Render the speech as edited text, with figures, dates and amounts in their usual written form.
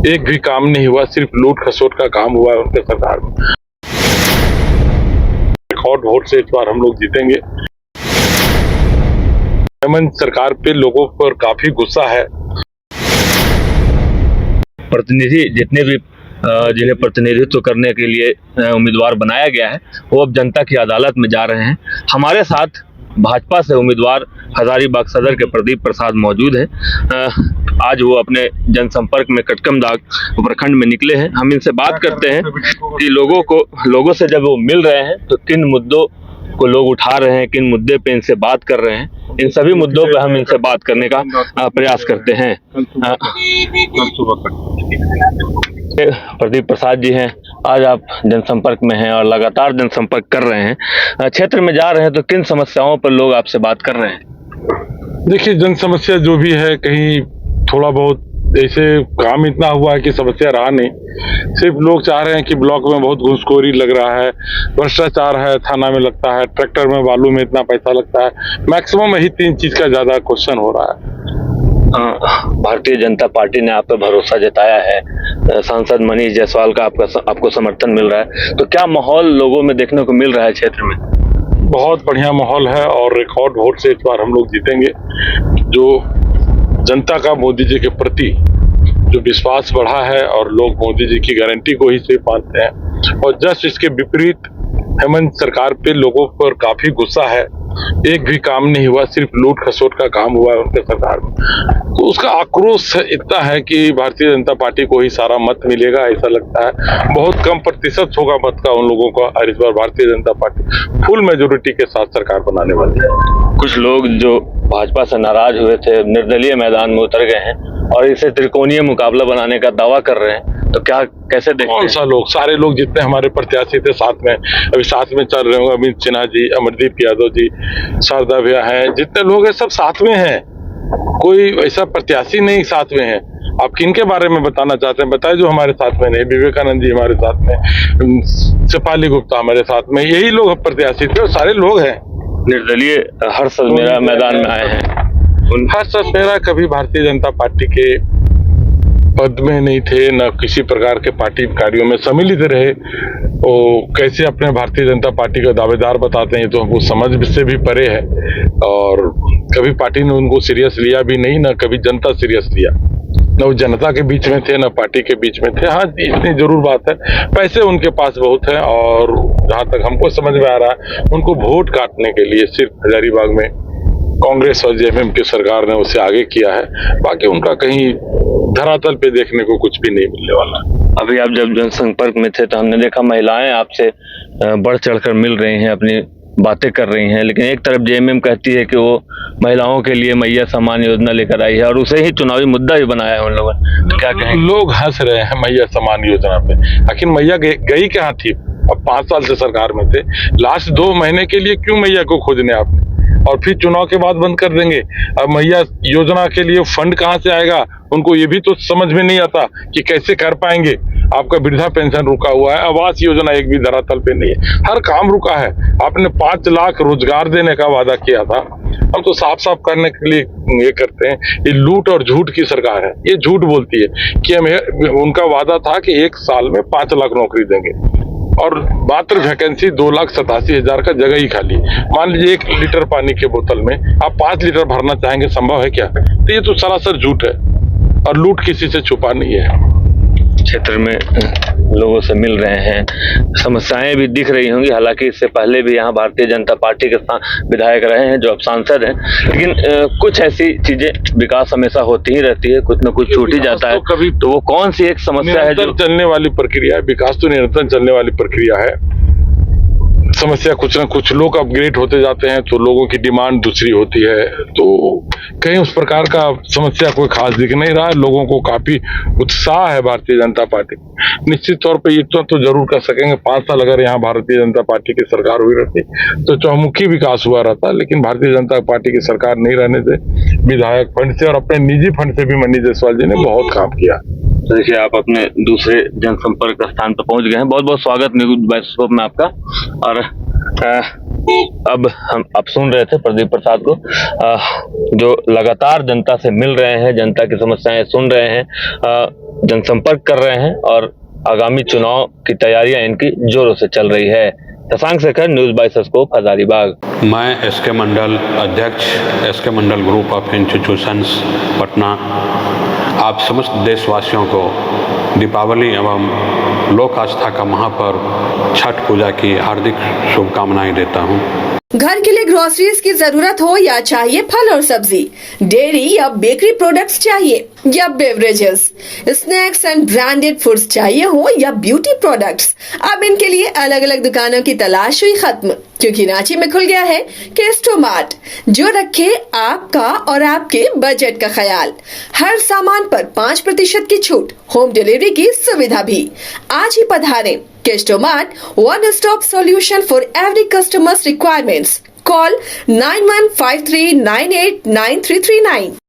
एक भी काम नहीं हुआ, सिर्फ लूट खसोट का काम हुआ है उनके सरकार में। रिकॉर्ड वोट से इस बार हम लोग जीतेंगे। हेमंत सरकार पे लोगों पर काफी गुस्सा है। प्रतिनिधि जितने भी जिन्हें प्रतिनिधित्व करने के लिए उम्मीदवार बनाया गया है वो अब जनता की अदालत में जा रहे हैं। हमारे साथ भाजपा से उम्मीदवार हजारीबाग सदर के प्रदीप प्रसाद मौजूद हैं। आज वो अपने जनसंपर्क में कटकमदाग प्रखंड में निकले हैं। हम इनसे बात करते हैं कि लोगों से जब वो मिल रहे हैं तो किन मुद्दों को लोग उठा रहे हैं, किन मुद्दे पे इनसे बात कर रहे हैं। इन सभी मुद्दों पे हम इनसे बात करने का प्रयास करते हैं। प्रदीप प्रसाद जी हैं, आज आप जनसंपर्क में हैं और लगातार जनसंपर्क कर रहे हैं, क्षेत्र में जा रहे हैं, तो किन समस्याओं पर लोग आपसे बात कर रहे हैं? देखिए, जन समस्या जो भी है, कहीं थोड़ा बहुत ऐसे काम इतना हुआ है कि समस्या रहा नहीं। सिर्फ लोग चाह रहे हैं कि ब्लॉक में बहुत घूसखोरी लग रहा है, भ्रष्टाचार है, थाना में लगता है, ट्रैक्टर में बालू में इतना पैसा लगता है। मैक्सिमम यही 3 चीज का ज्यादा क्वेश्चन हो रहा है। भारतीय जनता पार्टी ने आप पे भरोसा जताया है, सांसद मनीष जायसवाल का आपको समर्थन मिल रहा है, तो क्या माहौल लोगों में देखने को मिल रहा है क्षेत्र में? बहुत बढ़िया माहौल है और रिकॉर्ड वोट से इस बार हम लोग जीतेंगे। जो जनता का मोदी जी के प्रति जो विश्वास बढ़ा है और लोग मोदी जी की गारंटी को ही सिर्फ मानते हैं, और जस्ट इसके विपरीत हेमंत सरकार पे लोगों पर काफी गुस्सा है। एक भी काम नहीं हुआ, सिर्फ लूट खसोट का काम हुआ है उनके सरकार में। तो उसका आक्रोश इतना है कि भारतीय जनता पार्टी को ही सारा मत मिलेगा, ऐसा लगता है। बहुत कम प्रतिशत होगा मत का उन लोगों का, और इस बार Bharatiya Janata party full majority के साथ सरकार बनाने वाली है। कुछ लोग जो भाजपा से नाराज हुए थे निर्दलीय मैदान में उतर गए हैं और इसे त्रिकोणीय मुकाबला बनाने का दावा कर रहे हैं, तो क्या कैसे देखते हैं? कौन सा लोग? सारे लोग जितने हमारे प्रत्याशी थे साथ में, अभी साथ में चल रहे होंगे, अमित सिन्हा जी, अमरदीप यादव जी, शारदा भैया हैं, जितने लोग हैं सब साथ में हैं। कोई ऐसा प्रत्याशी नहीं साथ में है। आप किनके बारे में बताना चाहते हैं? बताए जो हमारे साथ में नहीं। विवेकानंद जी हमारे साथ में, शेफाली गुप्ता हमारे साथ में, यही लोग प्रत्याशी थे और सारे लोग हैं। निर्दलीय हर्ष मेरा मैदान में आए हैं। हर्ष मेरा कभी भारतीय जनता पार्टी के पद में नहीं थे, न किसी प्रकार के पार्टी कार्यों में सम्मिलित रहे। वो कैसे अपने भारतीय जनता पार्टी का दावेदार बताते हैं, तो हमको समझ से भी परे है। और कभी पार्टी ने उनको सीरियस लिया भी नहीं, न कभी जनता सीरियस लिया। न वो जनता के बीच में थे, न पार्टी के बीच में थे। हाँ, इतनी जरूर बात है, पैसे उनके पास बहुत है, और जहाँ तक हमको समझ में आ रहा है, उनको वोट काटने के लिए सिर्फ हजारीबाग में कांग्रेस और जेएमएम की सरकार ने उसे आगे किया है। बाकी उनका कहीं धरातल पे देखने को कुछ भी नहीं मिलने वाला। अभी आप जब जनसंपर्क में थे तो हमने देखा महिलाएं आपसे बढ़ चढ़कर मिल रही हैं, अपनी बातें कर रही हैं, लेकिन एक तरफ जेएमएम कहती है कि वो महिलाओं के लिए मैया सम्मान योजना लेकर आई है और उसे ही चुनावी मुद्दा भी बनाया है उन लोगों ने, तो क्या कहें? लोग हंस रहे हैं मैया सम्मान योजना पे। आखिर मैया गई कहाँ थी? अब 5 साल से सरकार में थे, लास्ट 2 महीने के लिए क्यों मैया को खोजने आप? और फिर चुनाव के बाद बंद कर देंगे। अब मैया योजना के लिए फंड कहाँ से आएगा? उनको ये भी तो समझ में नहीं आता कि कैसे कर पाएंगे। आपका वृद्धा पेंशन रुका हुआ है, आवास योजना एक भी धरातल पे नहीं है, हर काम रुका है। आपने 5 लाख रोजगार देने का वादा किया था, हम तो साफ साफ करने के लिए ये करते हैं। ये लूट और झूठ की सरकार है, ये झूठ बोलती है कि हमें, उनका वादा था कि 1 साल में 5 लाख नौकरी देंगे, और मात्र वैकेंसी 2,87,000 का जगह ही खाली। मान लीजिए 1 लीटर पानी के बोतल में आप 5 लीटर भरना चाहेंगे, संभव है क्या? तो ये तो सरासर झूठ है, और लूट किसी से छुपा नहीं है। क्षेत्र में लोगों से मिल रहे हैं, समस्याएं भी दिख रही होंगी। हालांकि इससे पहले भी यहाँ भारतीय जनता पार्टी के विधायक रहे हैं जो अब सांसद हैं, लेकिन कुछ ऐसी चीजें, विकास हमेशा होती ही रहती है, कुछ न कुछ छूट ही जाता है। कभी तो वो कौन सी एक समस्या है जो चलने वाली प्रक्रिया है? विकास तो निरंतर चलने वाली प्रक्रिया है। समस्या कुछ ना कुछ, लोग अपग्रेड होते जाते हैं तो लोगों की डिमांड दूसरी होती है, तो कहीं उस प्रकार का समस्या कोई खास दिख नहीं रहा है। लोगों को काफी उत्साह है भारतीय जनता पार्टी। निश्चित तौर पे ये तो जरूर कर सकेंगे, 5 साल अगर यहाँ भारतीय जनता पार्टी की सरकार हुई रहती तो चौमुखी विकास हुआ रहता, लेकिन भारतीय जनता पार्टी की सरकार नहीं रहने से, विधायक फंड से और अपने निजी फंड से भी मनीष जायसवाल जी ने बहुत काम किया। तो देखिए, आप अपने दूसरे जनसंपर्क स्थान पर पहुंच गए हैं। बहुत बहुत स्वागत न्यूज़ बाइस्कोप में आपका। और अब आप सुन रहे थे प्रदीप प्रसाद को, जो लगातार जनता से मिल रहे हैं, जनता की समस्याएं सुन रहे हैं। जनसंपर्क कर रहे हैं और आगामी चुनाव की तैयारियां इनकी जोरों से चल रही है। शशांक शेखर, न्यूज़ बाय सस्कोप, हजारीबाग। मैं एसके मंडल अध्यक्ष, SK Mandal group of institutions Patna, आप समस्त देशवासियों को दीपावली एवं लोक आस्था का महापर्व छठ पूजा की हार्दिक शुभकामनाएं देता हूं। घर के लिए ग्रोसरीज की जरूरत हो या चाहिए फल और सब्जी, डेयरी या बेकरी प्रोडक्ट्स चाहिए या beverages, snacks and branded foods चाहिए हो या ब्यूटी प्रोडक्ट्स, अब इनके लिए अलग अलग दुकानों की तलाश हुई खत्म, क्योंकि रांची में खुल गया है केस्टो मार्ट, जो रखे आपका और आपके बजट का ख्याल। हर सामान पर 5% की छूट, होम डिलीवरी की सुविधा भी। आज ही पधारें Kesto mart, one stop solution for every customers requirements. Call 9153989339।